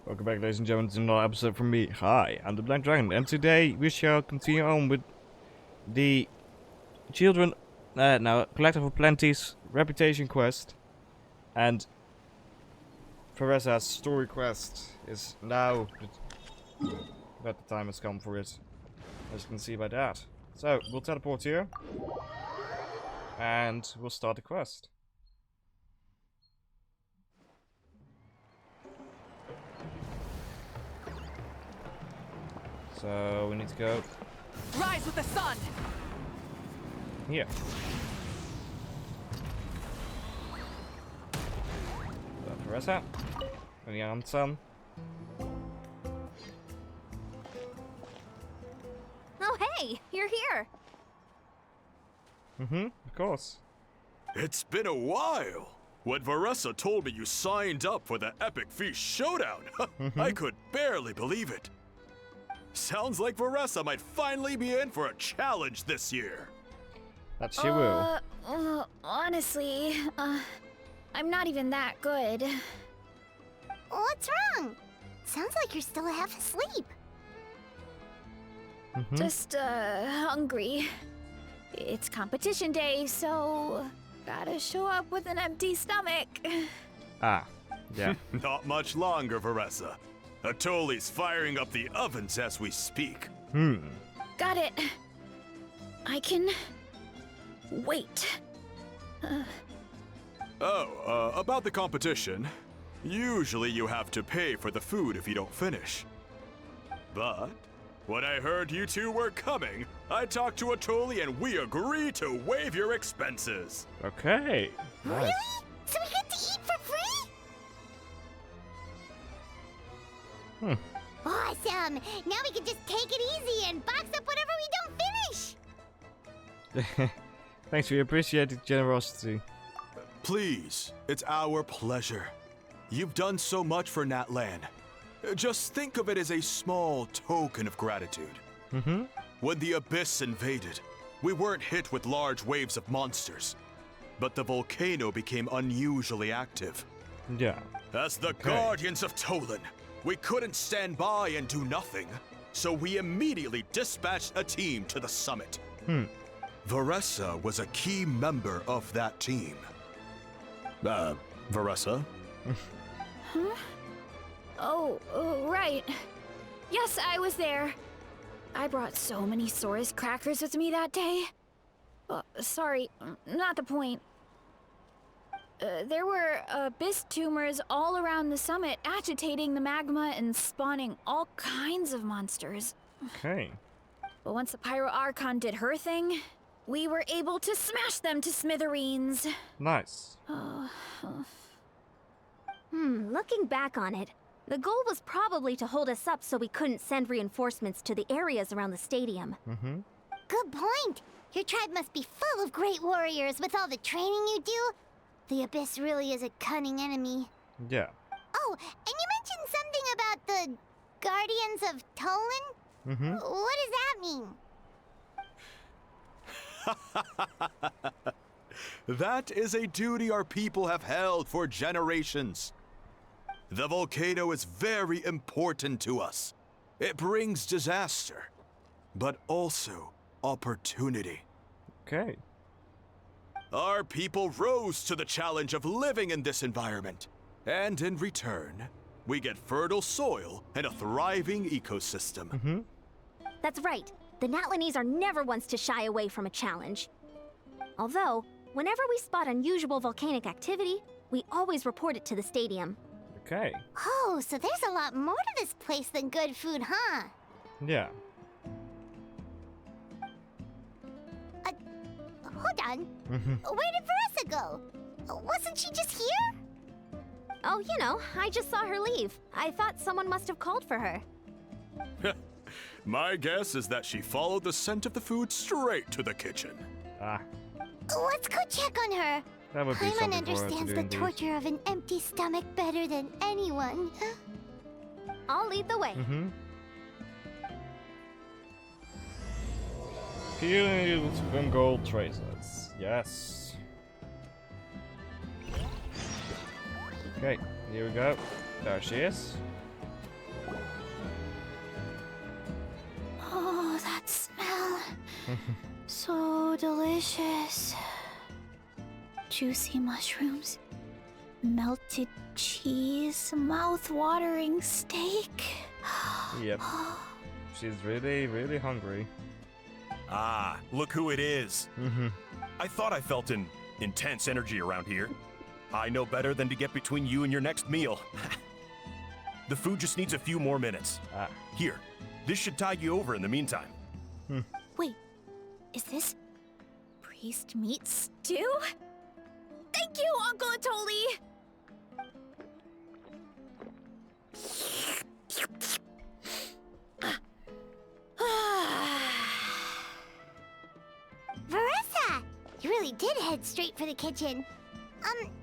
Welcome back, ladies and gentlemen, to another episode from me. Hi, I'm the Black Dragon, and today we shall continue on with the Children, Collective of Plenty's Reputation quest. And Theresa's story quest is now that the time has come for it, as you can see by that. So, we'll teleport here, and we'll start the quest. So we need to go. Rise with the sun. Here. So Theresa. And the armed sun. Oh hey, you're here. Of course. It's been a while. When Theresa told me you signed up for the Epic Feast Showdown, I could barely believe it. Sounds like Theresa might finally be in for a challenge this year. That she will. Honestly, I'm not even that good. What's wrong? Sounds like you're still half asleep. Just, hungry. It's competition day, so gotta show up with an empty stomach. Ah, yeah. Not much longer, Theresa. Atoli's firing up the ovens as we speak. Got it. I can wait. About the competition. Usually you have to pay for the food if you don't finish. But when I heard you two were coming, I talked to Atoli and we agreed to waive your expenses. Okay. Nice. Really? So we get to eat for free? Awesome! Now we can just take it easy and box up whatever we don't finish! Thanks for your appreciated generosity. Please, it's our pleasure. You've done so much for Natlan. Just think of it as a small token of gratitude. When the Abyss invaded, we weren't hit with large waves of monsters, but the volcano became unusually active. Yeah. As the Guardians of Tolan, we couldn't stand by and do nothing, so we immediately dispatched a team to the summit. Theresa was a key member of that team. Theresa? Oh, right. Yes, I was there. I brought so many Saurus crackers with me that day. Sorry, not the point. There were abyss tumors all around the summit, agitating the magma and spawning all kinds of monsters. Okay. But once the Pyro Archon did her thing, we were able to smash them to smithereens. Nice. Looking back on it, the goal was probably to hold us up so we couldn't send reinforcements to the areas around the stadium. Good point! Your tribe must be full of great warriors with all the training you do. The Abyss really is a cunning enemy. Yeah. Oh, and you mentioned something about the Guardians of Tolan? What does that mean? That is a duty our people have held for generations. The volcano is very important to us. It brings disaster, but also opportunity. Okay. Our people rose to the challenge of living in this environment, and in return, we get fertile soil and a thriving ecosystem. That's right. The Natlanese are never ones to shy away from a challenge. Although, whenever we spot unusual volcanic activity, we always report it to the stadium. Okay. Oh, so there's a lot more to this place than good food, huh? Yeah. Hold on. Where did Theresa go? Wasn't she just here? Oh, you know, I just saw her leave. I thought someone must have called for her. My guess is that she followed the scent of the food straight to the kitchen. Ah, Let's go check on her. that would be Paimon something for her to understands do the indeed. torture of an empty stomach better than anyone. I'll lead the way. Field Fungal traces. Yes. Okay, here we go. There she is. So delicious. Juicy mushrooms, melted cheese, mouth-watering steak. Yep. She's really, really hungry. Ah, look who it is. I thought I felt an intense energy around here. I know better than to get between you and your next meal. The food just needs a few more minutes. Here, this should tide you over in the meantime. Wait, is this priest meat stew? Thank you, Uncle Atoli! Veressa! You really did head straight for the kitchen.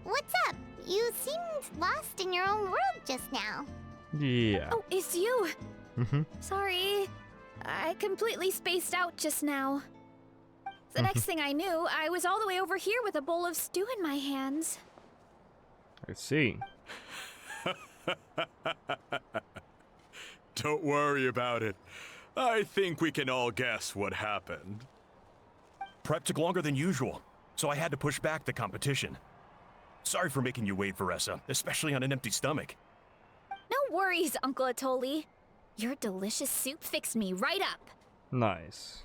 What's up? You seemed lost in your own world just now. Yeah. Oh, it's you. Sorry. I completely spaced out just now. The next thing I knew, I was all the way over here with a bowl of stew in my hands. I see. Don't worry about it. I think we can all guess what happened. Prep took longer than usual, so I had to push back the competition. Sorry for making you wait, Veressa, especially on an empty stomach. No worries, Uncle Atoli. Your delicious soup fixed me right up. Nice.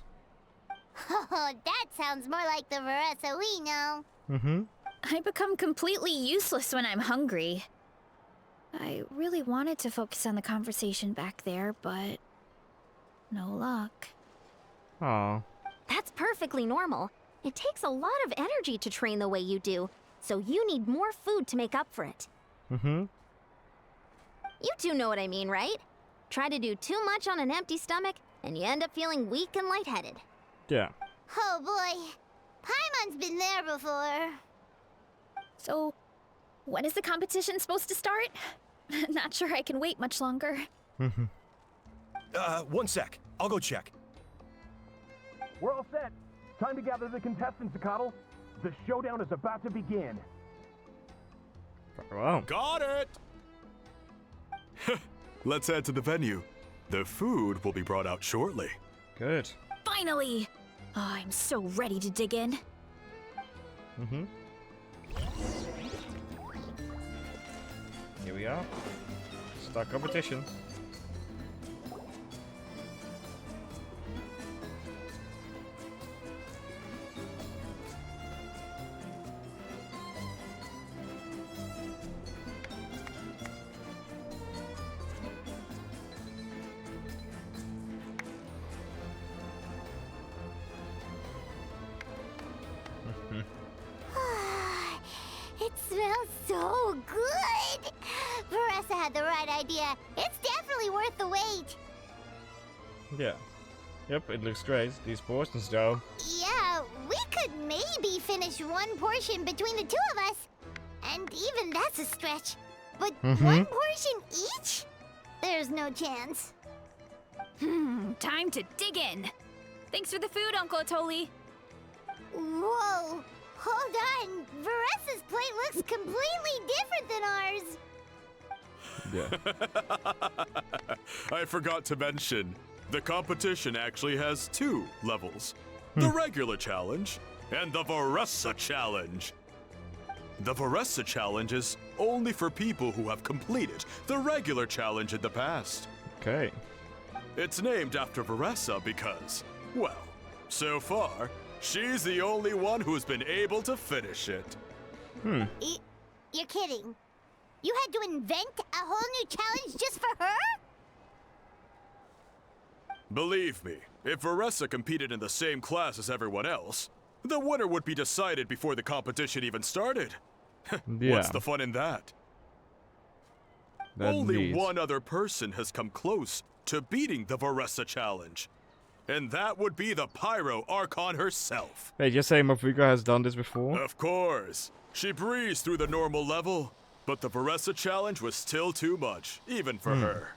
Oh, that sounds more like the Veressa we know. I become completely useless when I'm hungry. I really wanted to focus on the conversation back there, but no luck. Aw. That's perfectly normal. It takes a lot of energy to train the way you do, so you need more food to make up for it. You two know what I mean, right? Try to do too much on an empty stomach, and you end up feeling weak and lightheaded. Yeah. Oh boy, Paimon's been there before. So, when is the competition supposed to start? Not sure I can wait much longer. 1 sec. I'll go check. We're all set. Time to gather the contestants, Zacatl. The showdown is about to begin. Wow. Got it! Let's head to the venue. The food will be brought out shortly. Good. Finally! Oh, I'm so ready to dig in. Here we are. Start competition. It smells so good! Veressa had the right idea. It's definitely worth the wait. Yeah. Yep, it looks great. These portions, though. Yeah, we could maybe finish one portion between the two of us. And even that's a stretch. But one portion each? There's no chance. Time to dig in. Thanks for the food, Uncle Atoli. Whoa! Hold on! Veressa's plate looks completely different than ours! Yeah. I forgot to mention, the competition actually has 2 levels. The regular challenge and the Veressa challenge. The Veressa challenge is only for people who have completed the regular challenge in the past. Okay. It's named after Veressa because, well, so far, she's the only one who's been able to finish it. You're kidding. You had to invent a whole new challenge just for her? Believe me, if Veressa competed in the same class as everyone else, the winner would be decided before the competition even started. Yeah. What's the fun in that? That Only indeed. one other person has come close to beating the Veressa challenge. And that would be the Pyro Archon herself. Hey, just saying Mafuka has done this before. Of course. She breezed through the normal level, but the Veressa challenge was still too much, even for her.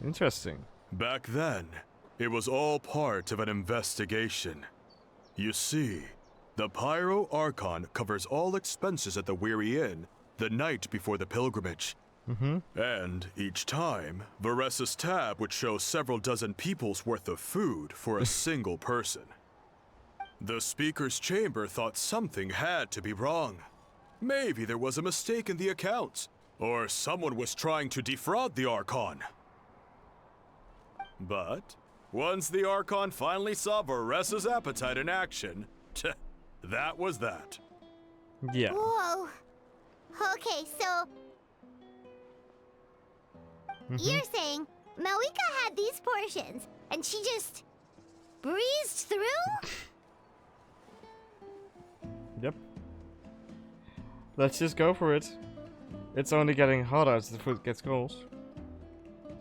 Interesting. Back then, it was all part of an investigation. You see, the Pyro Archon covers all expenses at the Weary Inn the night before the pilgrimage, And each time, Varessa's tab would show several dozen people's worth of food for a single person. The speaker's chamber thought something had to be wrong. Maybe there was a mistake in the accounts, or someone was trying to defraud the Archon. But once the Archon finally saw Varessa's appetite in action, that was that. Yeah. Whoa. Okay, so you're saying Malika had these portions and she just breezed through? Yep. Let's just go for it. It's only getting harder as the food gets cold.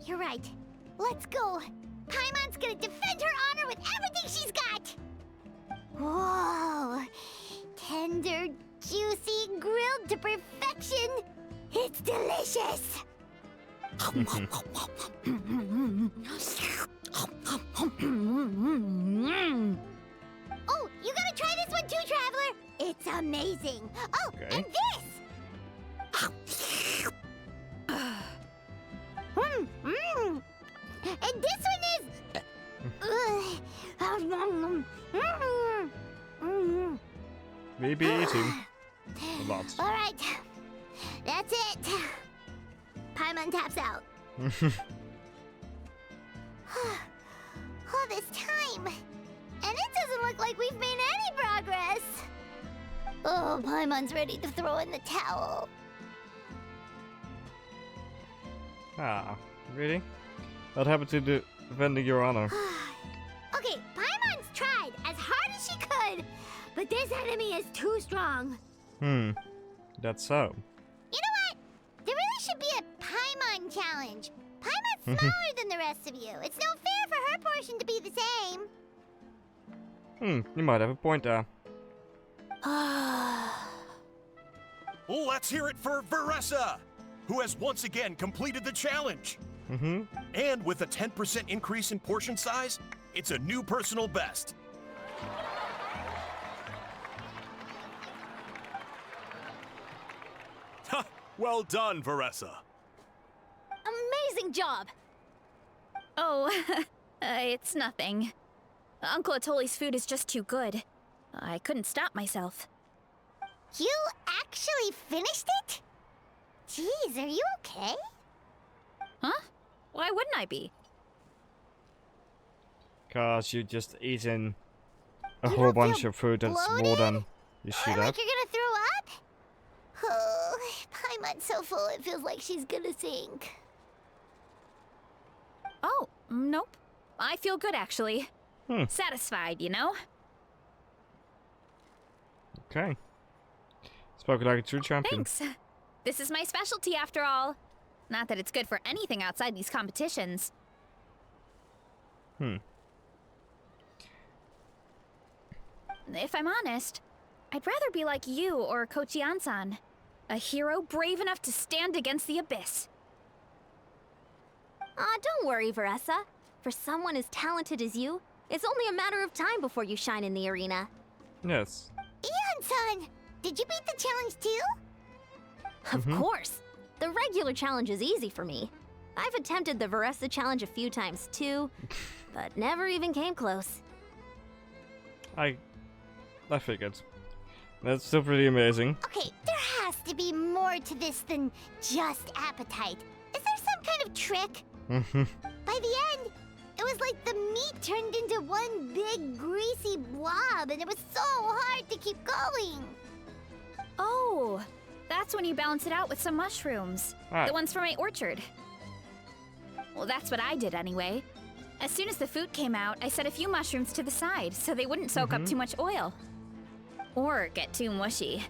You're right. Let's go. Paimon's gonna defend her honor with everything she's got. Whoa. Tender, juicy, grilled to perfection. It's delicious. Oh, you gotta try this one too, Traveler. It's amazing. Oh, Okay. and this. And this one is. We be eating a lot. All right, that's it. Paimon taps out. All this time, and it doesn't look like we've made any progress. Oh, Paimon's ready to throw in the towel. Ah, really? What happened to defending your honor? Okay, Paimon's tried as hard as she could, but this enemy is too strong. That's so. You know what? There really should be a Paimon challenge. Paimon's smaller than the rest of you. It's no fair for her portion to be the same. You might have a point there. Let's hear it for Varessa, who has once again completed the challenge. And with a 10% increase in portion size, it's a new personal best. Well done, Varessa. Amazing job! Oh, it's nothing. Uncle Atoli's food is just too good. I couldn't stop myself. You actually finished it? Jeez, are you okay? Huh? Why wouldn't I be? Cause you just eaten a You whole don't bunch feel of food that's more bloated? than you should Or have. like you're gonna throw up? Oh, Paimon's so full it feels like she's gonna sink. Oh, nope. I feel good, actually. Satisfied, you know? Okay. Spoken like a true champion. Thanks. This is my specialty, after all. Not that it's good for anything outside these competitions. If I'm honest, I'd rather be like you or Kochi-an-san. A hero brave enough to stand against the abyss. Aw, don't worry, Varessa. For someone as talented as you, it's only a matter of time before you shine in the arena. Yes. Ian-san, did you beat the challenge too? Of course. The regular challenge is easy for me. I've attempted the Varessa challenge a few times too, but never even came close. I figured. That's still pretty amazing. Okay, there has to be more to this than just appetite. Is there some kind of trick? By the end, it was like the meat turned into one big greasy blob, and it was so hard to keep going. Oh, that's when you balance it out with some mushrooms. Ah. The ones from my orchard. Well, that's what I did anyway. As soon as the food came out, I set a few mushrooms to the side so they wouldn't soak up too much oil. Or get too mushy.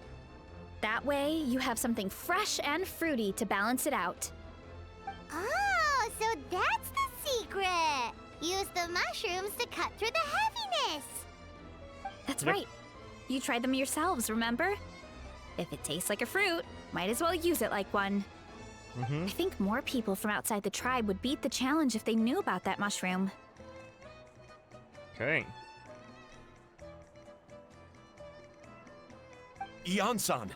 That way, you have something fresh and fruity to balance it out. Oh, so that's the secret. Use the mushrooms to cut through the heaviness. That's Yep. right. You tried them yourselves, remember? If it tastes like a fruit, might as well use it like one. I think more people from outside the tribe would beat the challenge if they knew about that mushroom. Okay. Ian-san,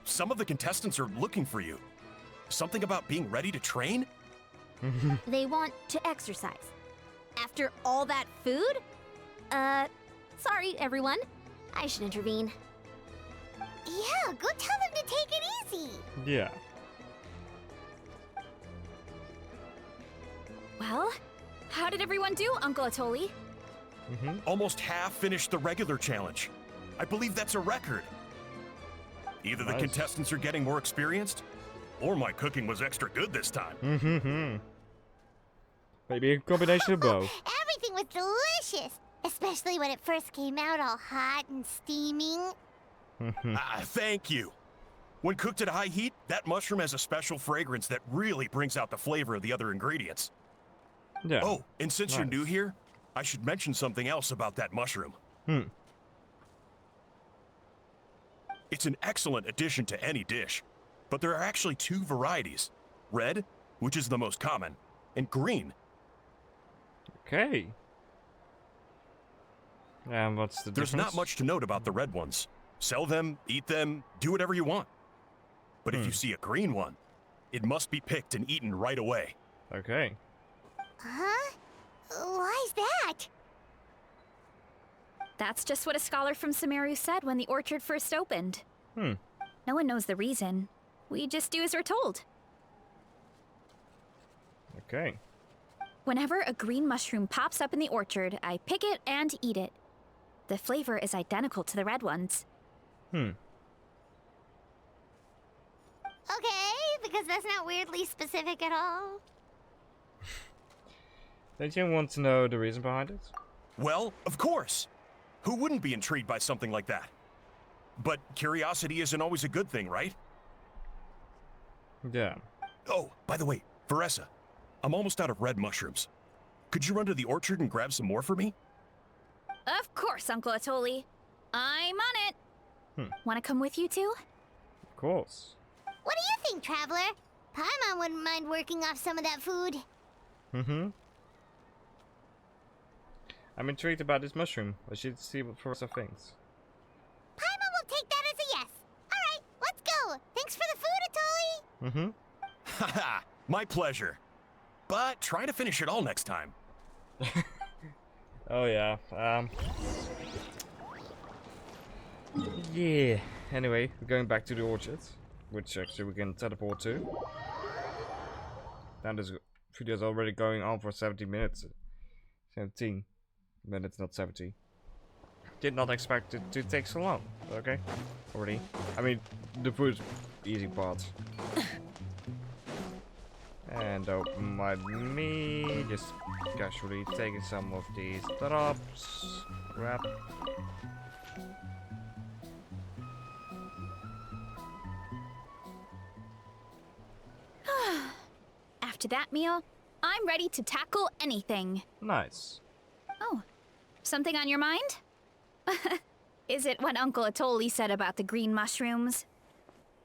some of the contestants are looking for you. Something about being ready to train? They want to exercise. After all that food? Sorry, everyone. I should intervene. Yeah, go tell them to take it easy. Yeah. Well, how did everyone do, Uncle Atoli? Almost half finished the regular challenge. I believe that's a record. Either the Nice. contestants are getting more experienced, or my cooking was extra good this time. Maybe a combination of both. Everything was delicious, especially when it first came out all hot and steaming. Thank you. When cooked at high heat, that mushroom has a special fragrance that really brings out the flavor of the other ingredients. Yeah. Oh, and since you're new Nice. here, I should mention something else about that mushroom. It's an excellent addition to any dish, but there are actually two varieties. Red, which is the most common, and green. Okay. And what's the There's difference? not much to note about the red ones. Sell them, eat them, do whatever you want. But if you see a green one, it must be picked and eaten right away. Okay. Huh? Why's that? That's just what a scholar from Sumeru said when the orchard first opened. No one knows the reason. We just do as we're told. Okay. Whenever a green mushroom pops up in the orchard, I pick it and eat it. The flavor is identical to the red ones. Okay, because that's not weirdly specific at all. Don't you want to know the reason behind it? Well, of course. Who wouldn't be intrigued by something like that? But curiosity isn't always a good thing, right? Yeah. Oh, by the way, Veressa, I'm almost out of red mushrooms. Could you run to the orchard and grab some more for me? Of course, Uncle Atoli. I'm on it. Want to come with you too? Of course. What do you think, Traveler? Paimon wouldn't mind working off some of that food. I'm intrigued about this mushroom. I should see what Forza thinks. Paimon will take that as a yes. All right, let's go. Thanks for the food, Atoli. Haha, my pleasure. But try to finish it all next time. Oh yeah. Yeah. Anyway, we're going back to the orchard, which actually we can teleport to. And this video is already going on for 70 minutes. 17 minutes, not 70. Did not expect it to take so long. Okay, already. I mean, the food, easy part. And don't mind me, just casually taking some of these drops. Grab. After that meal, I'm ready to tackle anything. Nice. Oh, something on your mind? Is it what Uncle Atoli said about the green mushrooms?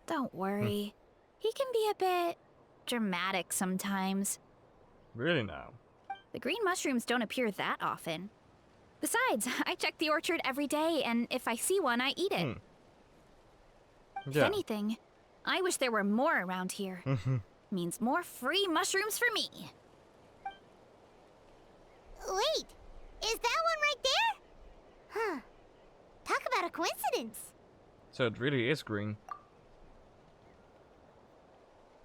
Don't worry. He can be a bit dramatic sometimes. Really now? The green mushrooms don't appear that often. Besides, I check the orchard every day, and if I see one, I eat it. If Yeah. anything, I wish there were more around here. Means more free mushrooms for me. Wait, is that one right there? Huh. Talk about a coincidence. So it really is green.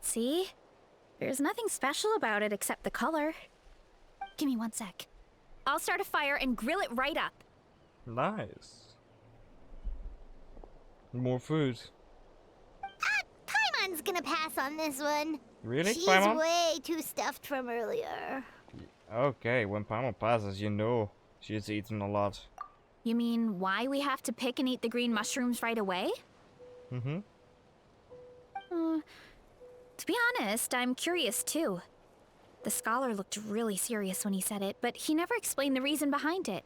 See? There's nothing special about it except the color. Give me 1 sec. I'll start a fire and grill it right up. Nice. More food. Paimon's gonna pass on this one. Really, She's Paimon? way too stuffed from earlier. Okay, when Paimon passes, you know she's eaten a lot. You mean why we have to pick and eat the green mushrooms right away? To be honest, I'm curious too. The scholar looked really serious when he said it, but he never explained the reason behind it.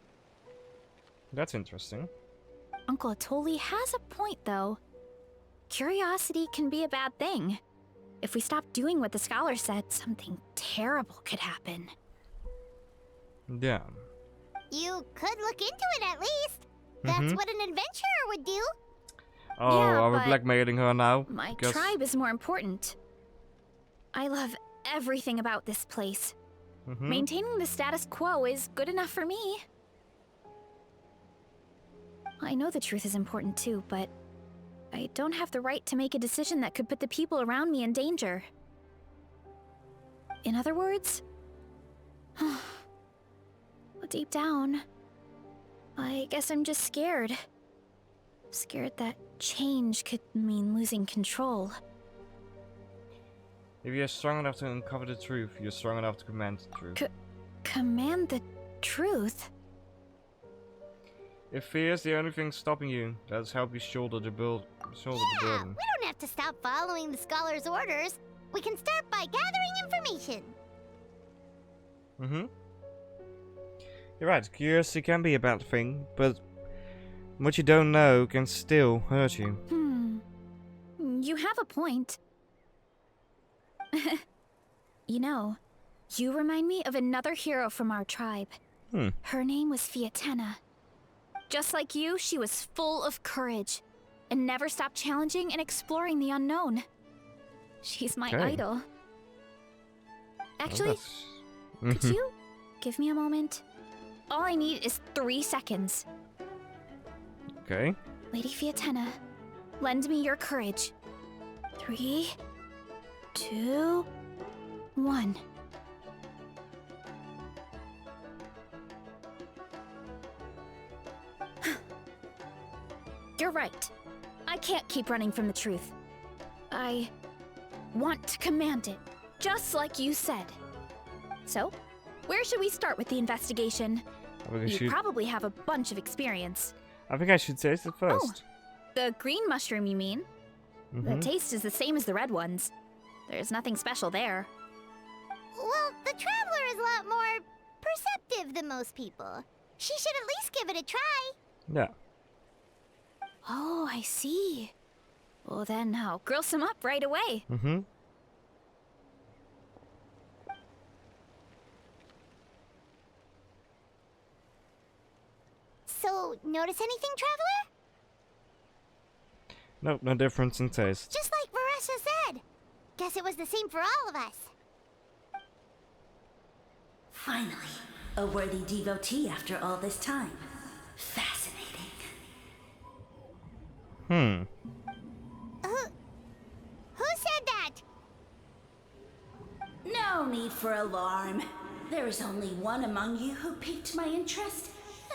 That's interesting. Uncle Atoli has a point, though. Curiosity can be a bad thing. If we stop doing what the scholar said, something terrible could happen. Yeah. You could look into it at least. That's what an adventurer would do. Oh, Yeah, are we but blackmailing her now? My 'Cause- tribe is more important. I love everything about this place. Mm-hmm. Maintaining the status quo is good enough for me. I know the truth is important too, but I don't have the right to make a decision that could put the people around me in danger. In other words, deep down, I guess I'm just scared. Scared that change could mean losing control. If you're strong enough to uncover the truth, you're strong enough to command the truth. Command the truth? If fear is the only thing stopping you, let us help you shoulder the burden. We don't have to stop following the scholar's orders. We can start by gathering information. Mm-hmm. You're right, curiosity can be a bad thing, but what you don't know can still hurt you. You have a point. You know, you remind me of another hero from our tribe. Her name was Fiatena. Just like you, she was full of courage and never stopped challenging and exploring the unknown. She's my idol. Actually, could you give me a moment? All I need is 3 seconds. Okay. Lady Fiatena, lend me your courage. 3, 2, 1. You're right. I can't keep running from the truth. I want to command it, just like you said. So, where should we start with the investigation? You probably have a bunch of experience. I think I should taste it first. Oh, the green mushroom, you mean? The taste is the same as the red ones. There's nothing special there. Well, the Traveler is a lot more perceptive than most people. She should at least give it a try. Yeah. Oh, I see. Well then, I'll grill some up right away. So, notice anything, Traveler? Nope, no difference in taste. Just like Varesha said. Guess it was the same for all of us. Finally, a worthy devotee after all this time. Fascinating. Who said that? No need for alarm. There is only one among you who piqued my interest,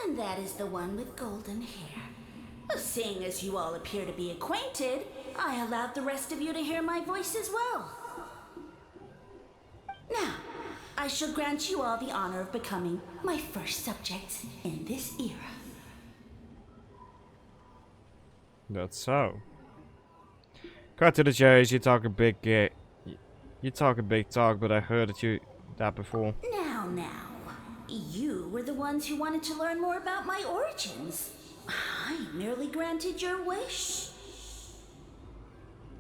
and that is the one with golden hair. Seeing as you all appear to be acquainted, I allowed the rest of you to hear my voice as well. Now, I shall grant you all the honor of becoming my first subjects in this era. That's so. Cut to the chase. You talk a big talk, but I heard that before. Now, you were the ones who wanted to learn more about my origins. I merely granted your wish.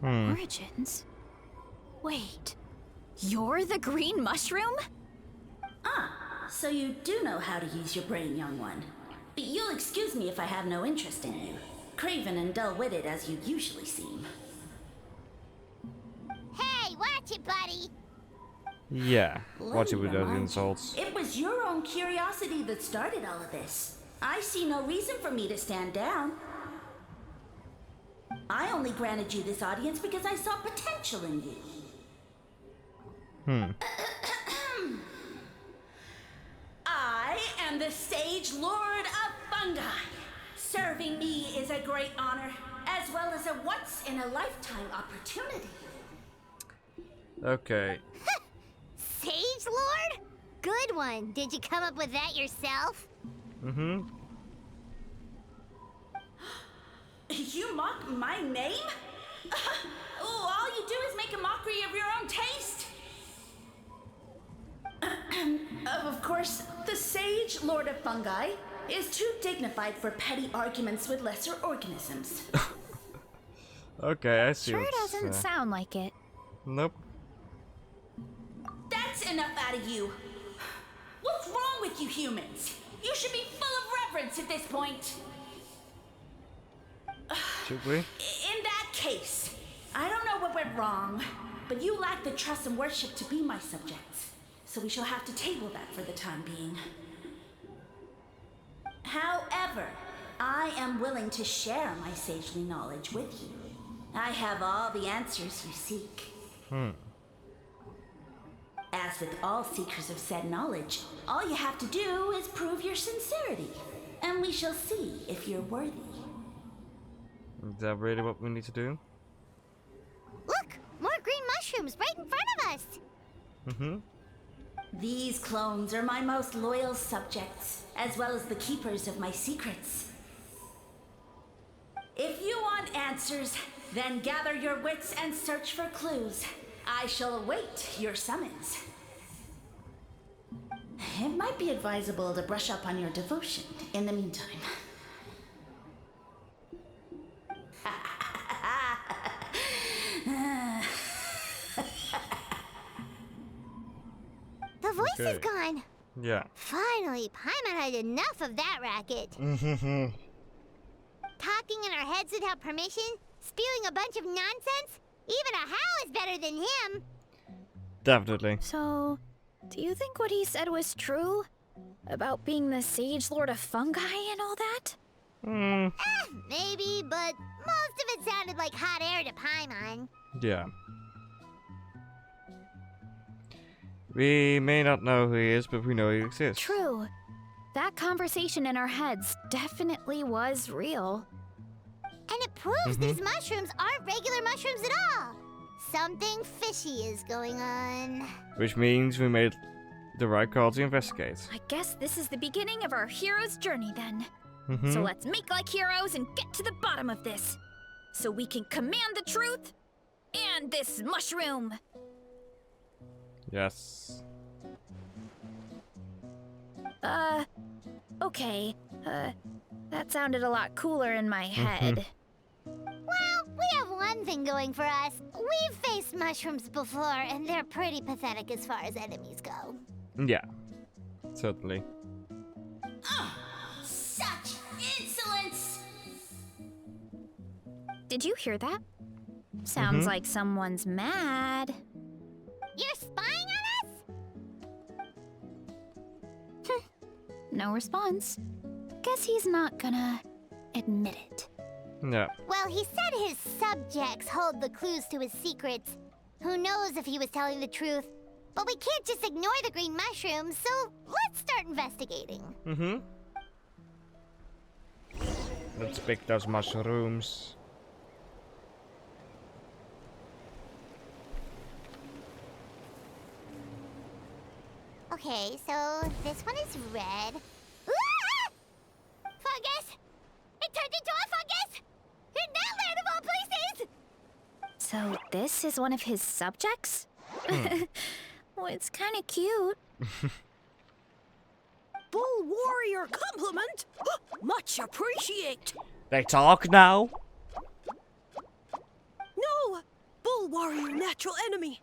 Origins? Wait, you're the green mushroom? So you do know how to use your brain, young one. But you'll excuse me if I have no interest in you. Craven and dull-witted as you usually seem. Hey, watch it, buddy! Yeah, watch it with those insults. It was your own curiosity that started all of this. I see no reason for me to stand down. I only granted you this audience because I saw potential in you. I am the Sage Lord of Fungi. Serving me is a great honor, as well as a once-in-a-lifetime opportunity. Okay. Sage Lord? Good one. Did you come up with that yourself? You mock my name? All you do is make a mockery of your own taste. Of course, the Sage Lord of Fungi is too dignified for petty arguments with lesser organisms. Okay, I see. Sure doesn't sound like it. Nope. That's enough out of you. What's wrong with you humans? You should be full of reverence at this point. Should we? In that case, I don't know what went wrong, but you lack the trust and worship to be my subjects. So we shall have to table that for the time being. However, I am willing to share my sagely knowledge with you. I have all the answers you seek. As with all seekers of said knowledge, all you have to do is prove your sincerity, and we shall see if you're worthy. Is that really what we need to do? Look! More green mushrooms right in front of us! Mm-hmm. These clones are my most loyal subjects, as well as the keepers of my secrets. If you want answers, then gather your wits and search for clues. I shall await your summons. It might be advisable to brush up on your devotion in the meantime. The voice is Okay. gone. Yeah. Finally, Paimon had enough of that racket. Talking in our heads without permission, spewing a bunch of nonsense. Even a How is better than him. Definitely. So, do you think what he said was true? About being the Sage Lord of Fungi and all that? Maybe, but most of it sounded like hot air to Paimon. Yeah. We may not know who he is, but we know he exists. True. That conversation in our heads definitely was real. And it proves these mushrooms aren't regular mushrooms at all. Something fishy is going on. Which means we made the right call to investigate. I guess this is the beginning of our hero's journey then. So let's make like heroes and get to the bottom of this. So we can command the truth and this mushroom. Yes. Okay. That sounded a lot cooler in my head. Well, we have one thing going for us. We've faced mushrooms before, and they're pretty pathetic as far as enemies go. Yeah. Certainly. Such insolence! Did you hear that? Sounds like someone's mad. You're spying on us? No response. Guess he's not gonna admit it. Yeah. Well, he said his subjects hold the clues to his secrets. Who knows if he was telling the truth? But we can't just ignore the green mushrooms, so let's start investigating. Let's pick those mushrooms. Okay, so this one is red. Ah! Fungus! It turned into a fungus! In Natlan of all places! So this is one of his subjects? Well, it's kind of cute. Bull warrior compliment. Much appreciate. They talk now? No, bull warrior natural enemy.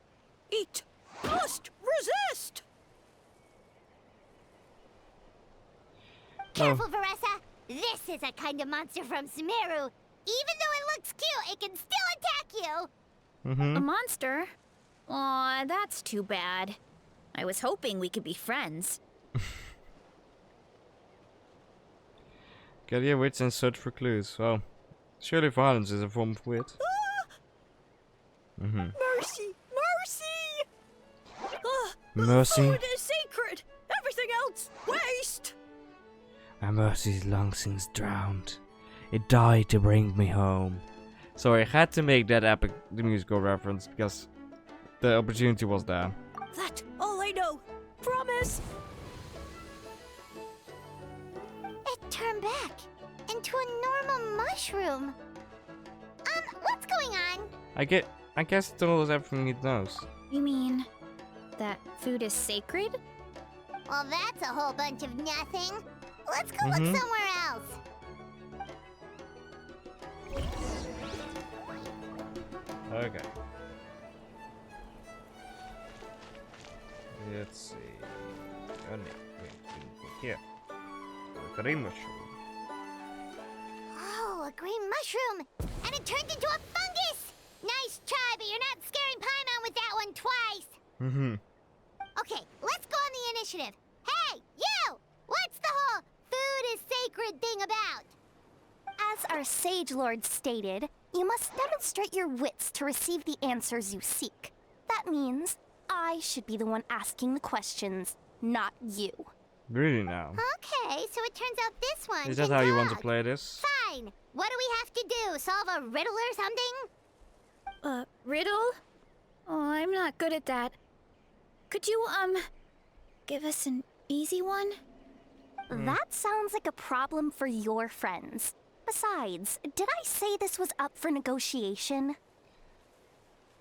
Eat. Must resist. Careful, Veressa! This is a kind of monster from Sumeru. Even though it looks cute, it can still attack you! A monster? Aw, that's too bad. I was hoping we could be friends. Get your wits and search for clues. Well, surely violence is a form of wit. Mercy, mercy! Mercy? Food is sacred. Everything else, waste. My mercy's long since drowned. It died to bring me home. Sorry, I had to make that epic the musical reference because the opportunity was there. That's all I know. Promise. It turned back into a normal mushroom. What's going on? I guess it told us everything it knows. You mean that food is sacred? Well, that's a whole bunch of nothing. Let's go look somewhere else. Okay. Let's see. Here. The green mushroom. Oh, a green mushroom! And it turned into a fungus! Nice try, but you're not scaring Paimon with Okay, let's go on the initiative. Hey, you! What's the whole food is sacred thing about? As our Sage Lord stated, you must demonstrate your wits to receive the answers you seek. That means I should be the one asking the questions, not you. Really now? Okay, so it turns out this one Is that how you want to play this? Fine. What do we have to do? Solve a riddle or something? Riddle? Oh, I'm not good at that. Could you, give us an easy one? That sounds like a problem for your friends. Besides, did I say this was up for negotiation?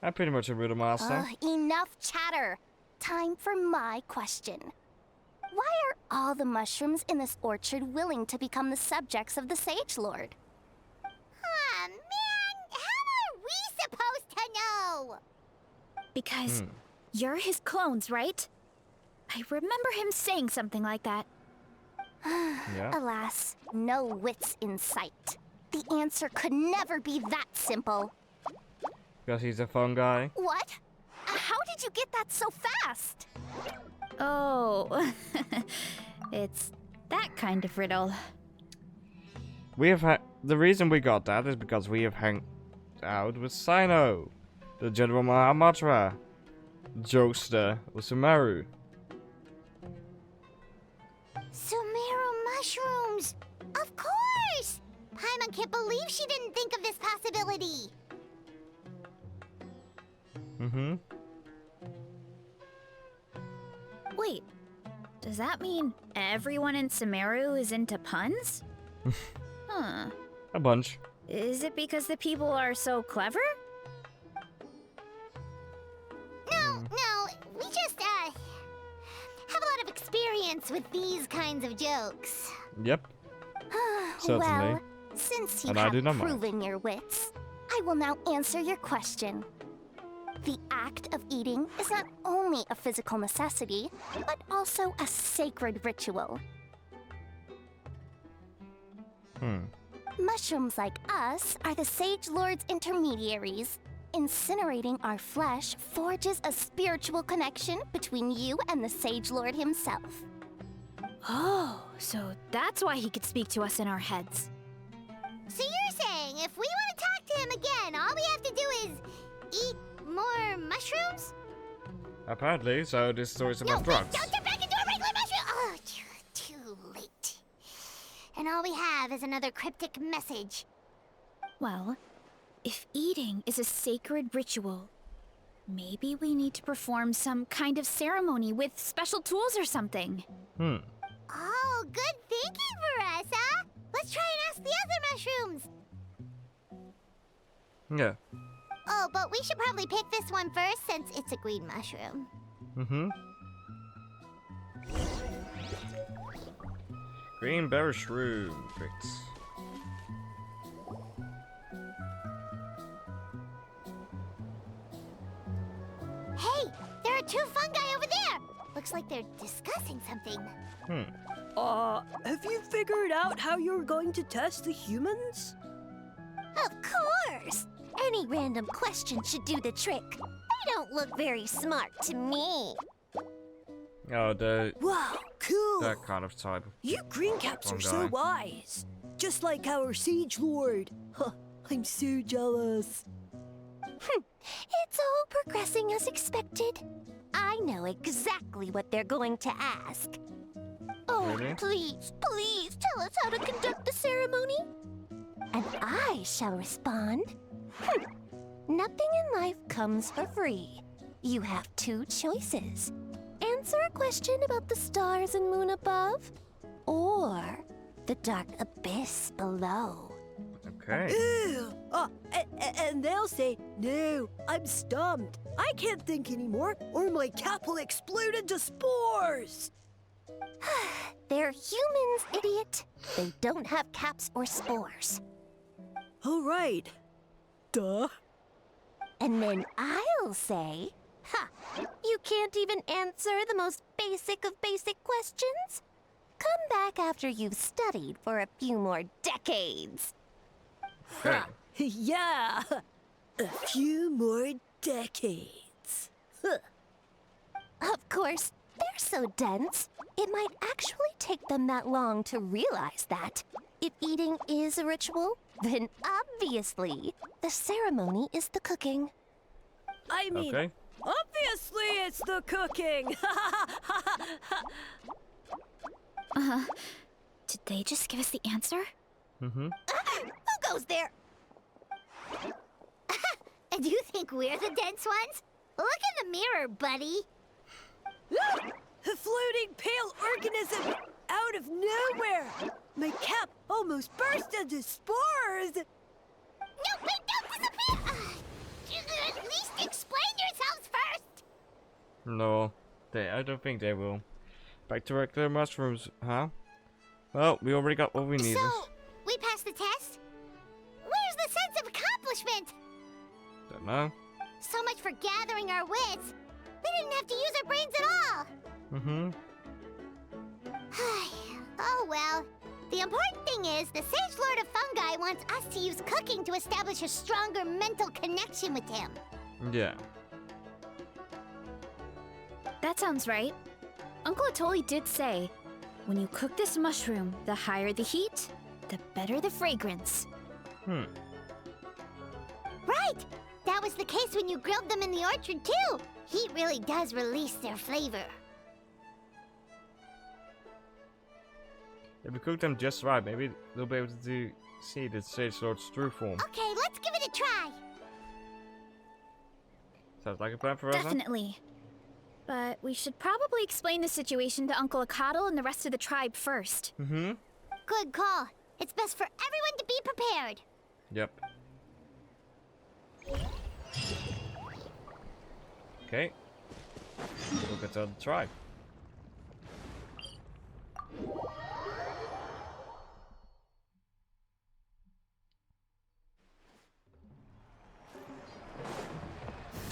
I'm pretty much a riddle master. Enough chatter. Time for my question. Why are all the mushrooms in this orchard willing to become the subjects of the Sage Lord? Man, how are we supposed to know? Because you're his clones, right? I remember him saying something like that. Yeah. Alas, no wits in sight. The answer could never be that simple. Because he's a fun guy. What? How did you get that so fast? Oh, it's that kind of riddle. We have the reason we got that is because we have hung out with Sino, the General Mahamatra, jokester with Sumeru. Sumeru mushrooms! Of course! Paimon can't believe she didn't think of this possibility. Wait, does that mean everyone in Sumeru is into puns? Huh. A bunch. Is it because the people are so clever? No, we just, have a lot of experience with these kinds of jokes. Yep. Certainly. Well, since you And I do have not mind. proven your wits, I will now answer your question. The act of eating is not only a physical necessity, but also a sacred ritual. Mushrooms like us are the Sage Lord's intermediaries. Incinerating our flesh forges a spiritual connection between you and the Sage Lord himself. Oh, so that's why he could speak to us in our heads. So you're saying if we want to talk to him again, all we have to do is eat more mushrooms? Apparently, so this story's No, about wait, drugs. don't turn back into a regular mushroom! Oh, too late. And all we have is another cryptic message. Well, if eating is a sacred ritual, maybe we need to perform some kind of ceremony with special tools or something. Oh, good thinking for us, huh? Let's try and ask the other mushrooms. Yeah. Oh, but we should probably pick this one first since it's a green mushroom. Greenberry shroom. Picked. Hey, there are two fungi over there. Looks like they're discussing something. Have you figured out how you're going to test the humans? Of course! Any random question should do the trick. They don't look very smart to me. Oh, Wow, cool! that kind of type. You green caps are so Fungi. wise. Just like our Sage Lord. Huh, I'm so jealous. It's all progressing as expected. I know exactly what they're going to ask. Oh, Really? please tell us how to conduct the ceremony. And I shall respond. Nothing in life comes for free. You have two choices. Answer a question about the stars and moon above, or the dark abyss below. Okay. Ew! And they'll say, no, I'm stumped. I can't think anymore, or my cap will explode into spores. They're humans, idiot. They don't have caps or spores. All right. Duh. And then I'll say, you can't even answer the most basic of basic questions? Come back after you've studied for a few more decades. Okay. Yeah. A few more decades. Huh. Of course, they're so dense, it might actually take them that long to realize that. If eating is a ritual, then obviously, the ceremony is the cooking. I mean, Okay. obviously it's the cooking. Did they just give us the answer? Who goes there? Do you think we're the dense ones? Look in the mirror, buddy. A floating pale organism out of nowhere. My cap almost burst into spores. No, wait, don't disappear! At least explain yourselves first! No, I don't think they will. Back to regular mushrooms, huh? Well, we already got what we needed. So, we passed the test? Where's the sense of accomplishment? Don't know. So much for gathering our wits. We didn't have to use our brains at all. Oh well. The important thing is, the Sage Lord of Fungi wants us to use cooking to establish a stronger mental connection with him. Yeah. That sounds right. Uncle Atoli did say, when you cook this mushroom, the higher the heat, the better the fragrance. Hmm. Right! That was the case when you grilled them in the orchard too. Heat really does release their flavor. If we cook them just right, maybe they'll be able to see the Sage Lord's true form. Okay, let's give it a try. Sounds like a plan for us, huh? Definitely. But we should probably explain the situation to Uncle Akadal and the rest of the tribe first. Good call. It's best for everyone to be prepared. Yep. Okay. We'll go tell the tribe.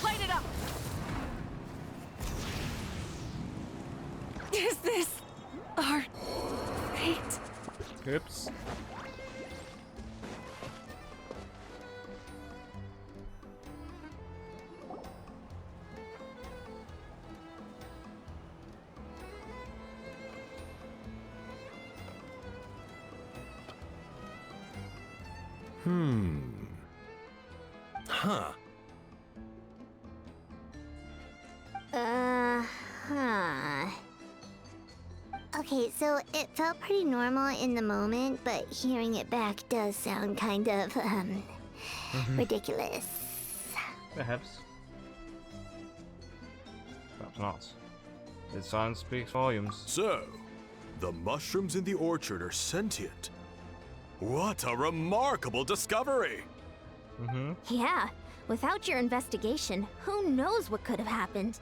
Light it up. Is this our fate? Oops. Huh. Okay, so it felt pretty normal in the moment, but hearing it back does sound kind of, ridiculous. Perhaps. Perhaps not. The silence speaks volumes. So, the mushrooms in the orchard are sentient. What a remarkable discovery! Yeah, without your investigation, who knows what could have happened?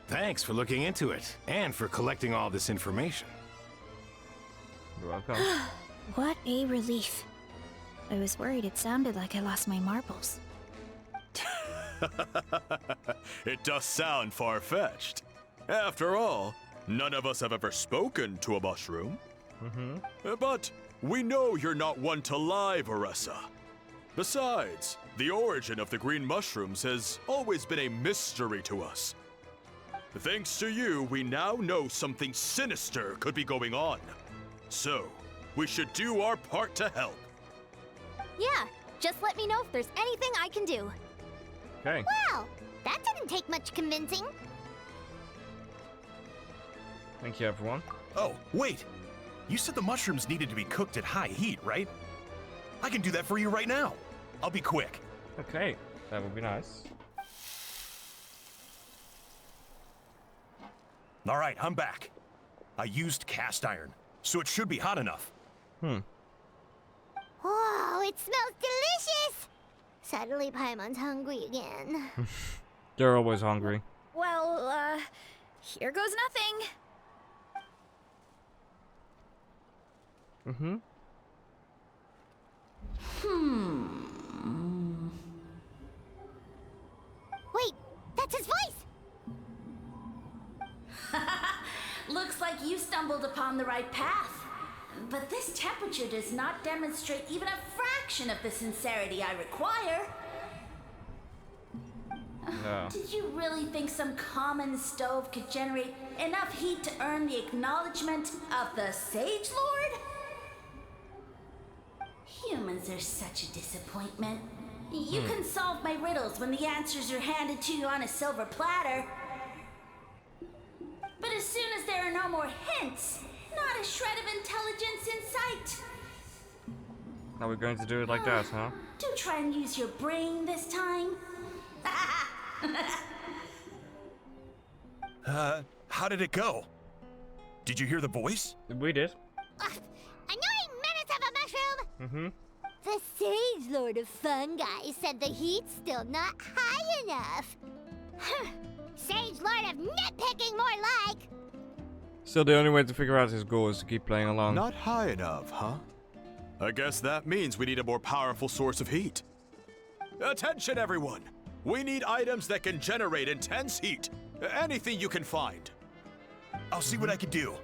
Thanks for looking into it, and for collecting all this information. You're welcome. What a relief. I was worried it sounded like I lost my marbles. It does sound far-fetched. After all, none of us have ever spoken to a mushroom. But we know you're not one to lie, Varessa. Besides, the origin of the green mushrooms has always been a mystery to us. Thanks to you, we now know something sinister could be going on. So, we should do our part to help. Yeah, just let me know if there's anything I can do. Okay. Wow, that didn't take much convincing. Thank you, everyone. Oh, wait! You said the mushrooms needed to be cooked at high heat, right? I can do that for you right now. I'll be quick. Okay, that would be nice. All right, I'm back. I used cast iron, so it should be hot enough. Whoa, it smells delicious! Suddenly Paimon's hungry again. They're always hungry. Well, here goes nothing. Wait, that's his voice! Looks like you stumbled upon the right path. But this temperature does not demonstrate even a fraction of the sincerity I require. Yeah. Did you really think some common stove could generate enough heat to earn the acknowledgement of the Sage Lord? Humans are such a disappointment. You can solve my riddles when the answers are handed to you on a silver platter. But as soon as there are no more hints, not a shred of intelligence in sight. Now we're going to do it like that, huh? Do try and use your brain this time. How did it go? Did you hear the voice? We did. Annoying menace of a mushroom! Mm-hmm. The Sage Lord of Fungi said the heat's still not high enough. Sage Lord of nitpicking, more like! So the only way to figure out his goal is to keep playing along. Not high enough, huh? I guess that means we need a more powerful source of heat. Attention, everyone! We need items that can generate intense heat. Anything you can find. I'll see what I can do.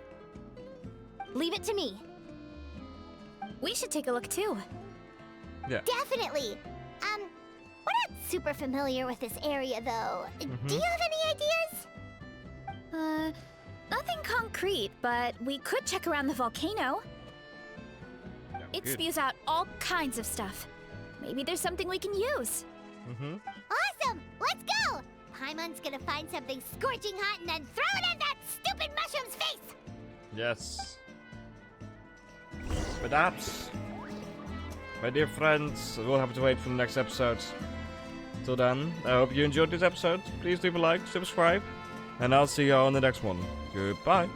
Leave it to me. We should take a look too. Yeah. Definitely. We're not super familiar with this area, though. Do you have any ideas? Nothing concrete, but we could check around the volcano. It good. spews out all kinds of stuff. Maybe there's something we can use. Mm-hmm. Awesome! Let's go! Paimon's gonna find something scorching hot and then throw it in that stupid mushroom's face! Yes. Perhaps, my dear friends, we'll have to wait for the next episode. Till then, I hope you enjoyed this episode. Please leave a like, subscribe, and I'll see you all in the next one. Goodbye.